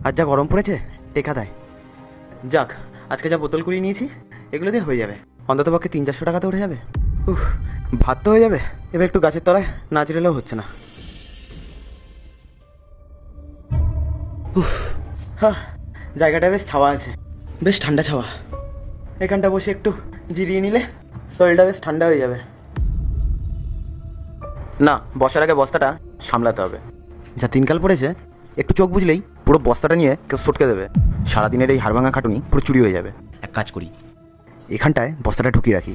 আর যা গরম পড়েছে টেকা দেয়। যাক, আজকে যা বোতল কুড়িয়ে নিয়েছি এগুলো দিয়ে হয়ে যাবে, অন্তত পক্ষে 300-400 টাকাতে উঠে যাবে। উফ, ভাত তো হয়ে যাবে, এবার একটু গাছের তলায় না চিড়েলেও হচ্ছে না। উফ, হ্যাঁ, জায়গাটা বেশ ছাওয়া আছে, বেশ ঠান্ডা ছাওয়া। এখানটা বসে একটু জিরিয়ে নিলে শরীরটা বেশ ঠান্ডা হয়ে যাবে। না, বসার আগে বস্তাটা সামলাতে হবে। যা দিনকাল পড়েছে, একটু চোখ বুঝলেই পুরো বস্তাটা নিয়ে কেউ সটকে দেবে। সারাদিনের এই হাড়ভাঙা খাটুনি পুরো চুরি হয়ে যাবে। এক কাজ করি, এখানটায় বস্তাটা ঢুকিয়ে রাখি।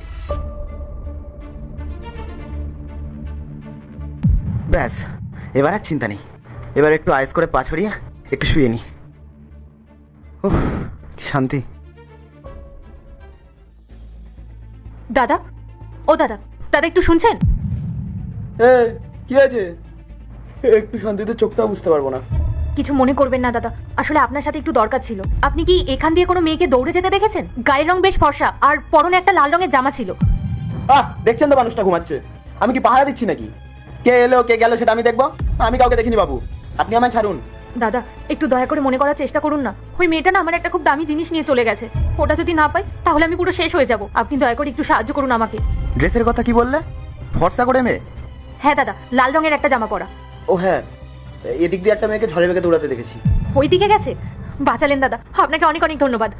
ব্যাস, এবার আর চিন্তা নেই। এবার একটু আয়েস করে পা ছড়িয়ে একটু শুয়ে নিই। উফ, কি শান্তি। দাদা, ও দাদা, দাদা একটু শুনছেন? কি আছে? একটু শান্তিতে চোখটা বুঝতে পারবো না। কিছু মনে করবেন না দাদা, আসলে আপনার সাথে একটু দরকার ছিল। আপনি কি এখান দিয়ে কোনো মেয়েকে দৌড়ে যেতে দেখেছেন? গায়ের রং বেশ ফর্সা, আর পরনে একটা লাল রঙের জামা ছিল। দেখছেন তো মানুষটা ঘুমাচ্ছে, আমি কি পাহারা দিচ্ছি নাকি? কে এলো কে গেল সেটা আমি দেখবো? আমি কাউকে দেখিনি বাবু, আপনি আমায় ছাড়ুন। দাদা, একটু দয়া করে মনে করার চেষ্টা করুন না। ওই মেয়েটা না আমার একটা খুব দামি জিনিস নিয়ে চলে গেছে। ওটা যদি না পাই তাহলে আমি পুরো শেষ হয়ে যাব। আপনি দয়া করে একটু সাহায্য করুন আমাকে। ড্রেসের কথা কি বললে? ফর্সা করে মেয়ে? হ্যাঁ দাদা, লাল রঙের একটা জামা পরা। ও হ্যাঁ, এদিক দিয়ে একটা মেয়েকে ঝড়ে বেগে দৌড়াতে দেখেছি। ওই দিকে গেছে? বাঁচালেন দাদা, আপনাকে অনেক অনেক ধন্যবাদ।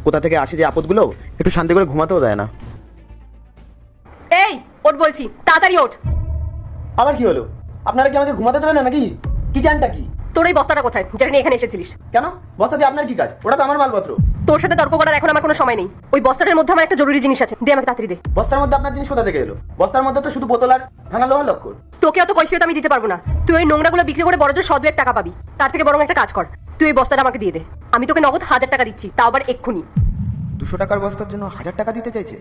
কোথা থেকে আসে যে আপদগুলো একটু শান্তি করে ঘুমাতেও দেয় না। এই ওঠ বলছি, তাড়াতাড়ি ওঠ। আবার কি হলো? আপনারা কি আমাকে ঘুমাতে দেবেন না নাকি? কি চানটা কি? তোর এই বস্তাটা কোথায়, যেটা নিয়ে এখানে এসেছিলিস? কেন? বস্তা দিয়ে আপনার কি কাজ? ওটা তো আমার মালপত্র। তোর সাথে তর্ক করার এখন আমার কোনো সময় নেই। ওই বস্তাটার মধ্যে আমার একটা জরুরি জিনিস আছে, দে আমাকে তাড়াতাড়ি দে। বস্তার মধ্যে আপনার জিনিস কোথা থেকে এলো? বস্তার মধ্যে তো শুধু বোতল আর ভাঙা লোহা লক্কর। তোকে অত কৈফিয়ত আমি দিতে পারবো না। তুই ওই নোংরাগুলো বিক্রি করে বড়জোর 100-2 টাকা পাবি। তার থেকে বরং একটা কাজ কর, তুই ওই বস্তাটা আমাকে দিয়ে দে। আমি তোকে নগদ 1000 টাকা দিচ্ছি, তাও আবার এক্ষুনি। 200 টাকার বস্তার জন্য 1000 টাকা দিতে চাইছে?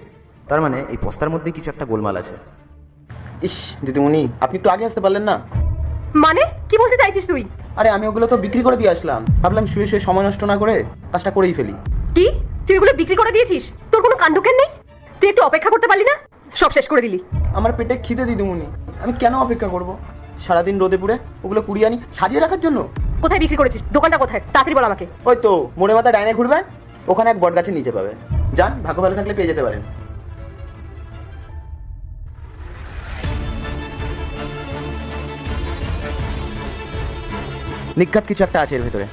তার মানে এই বস্তার মধ্যেই কিছু একটা গোলমাল আছে। ইস দিদিমণি, আপনি একটু আগে আসতে পারলেন না? মানে কি বলতে চাইছিস তুই? আরে আমি ওগুলো তো বিক্রি করে দিয়ে আসলাম, ভাবলাম শুয়ে শুয়ে সময় নষ্ট না করে কাজটা করেই ফেলি। কি, তুই এগুলো বিক্রি করে দিয়েছিস? তোর কোনো কাণ্ডজ্ঞান নেই? তুই একটু অপেক্ষা করতে পারলি না? সব শেষ করে দিলি। আমার পেটে খিদে দিদিমণি, আমি কেন অপেক্ষা করব? সারাদিন রোদে পুড়ে ওগুলো কুড়িয়ে আনি সাজিয়ে রাখার জন্য। কোথায় বিক্রি করেছিস? দোকানটা কোথায়? তাড়াতাড়ি বল আমাকে। ওই তো মোড়ে মাথা ডাইনে ঘুরবে, ওখানে এক বট গাছের নিচে পাবে। যান, ভাগ্য ভালো থাকলে পেয়ে যেতে পারেন। নিজ্ঞাত কিছু একটা আছে এর ভেতরে।